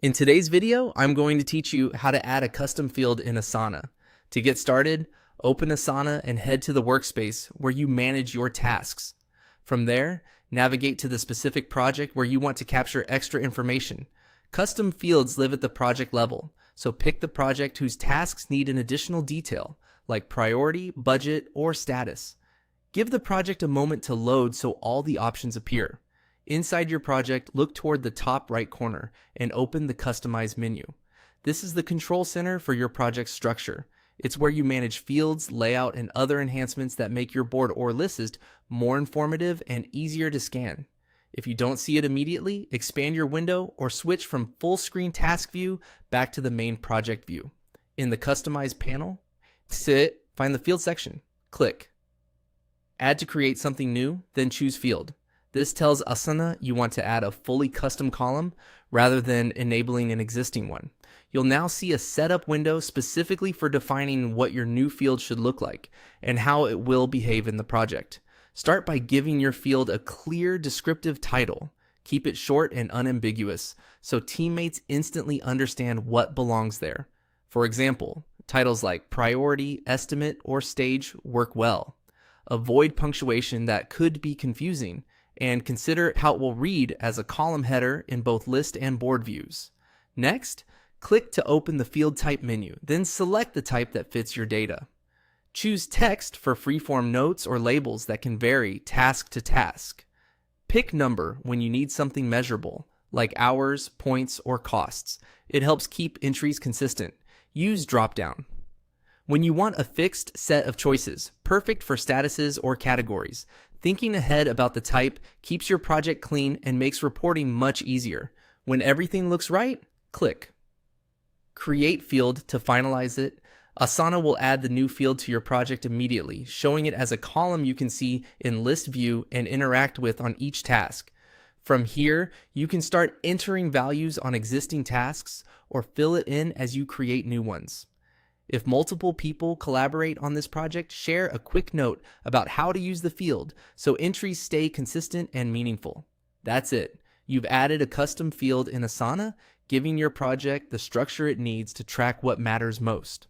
In today's video, I'm going to teach you how to add a custom field in Asana. To get started, open Asana and head to the workspace where you manage your tasks. From there, navigate to the specific project where you want to capture extra information. Custom fields live at the project level, so pick the project whose tasks need an additional detail, like priority, budget, or status. Give the project a moment to load so all the options appear. Inside your project, look toward the top right corner and open the Customize menu. This is the control center for your project structure. It's where you manage fields, layout, and other enhancements that make your board or list more informative and easier to scan. If you don't see it immediately, expand your window or switch from full screen task view back to the main project view. In the Customize panel, find the field section, click. Add to create something new, then choose field. This tells Asana you want to add a fully custom column rather than enabling an existing one. You'll now see a setup window specifically for defining what your new field should look like and how it will behave in the project. Start by giving your field a clear descriptive title. Keep it short and unambiguous so teammates instantly understand what belongs there. For example, titles like priority, estimate, or stage work well. Avoid punctuation that could be confusing, and consider how it will read as a column header in both list and board views. Next, click to open the field type menu, then select the type that fits your data. Choose text for freeform notes or labels that can vary task to task. Pick number when you need something measurable, like hours, points, or costs. It helps keep entries consistent. Use dropdown. When you want a fixed set of choices, perfect for statuses or categories, thinking ahead about the type keeps your project clean and makes reporting much easier. When everything looks right, click. Create field to finalize it. Asana will add the new field to your project immediately, showing it as a column you can see in list view and interact with on each task. From here, you can start entering values on existing tasks or fill it in as you create new ones. If multiple people collaborate on this project, share a quick note about how to use the field so entries stay consistent and meaningful. That's it. You've added a custom field in Asana, giving your project the structure it needs to track what matters most.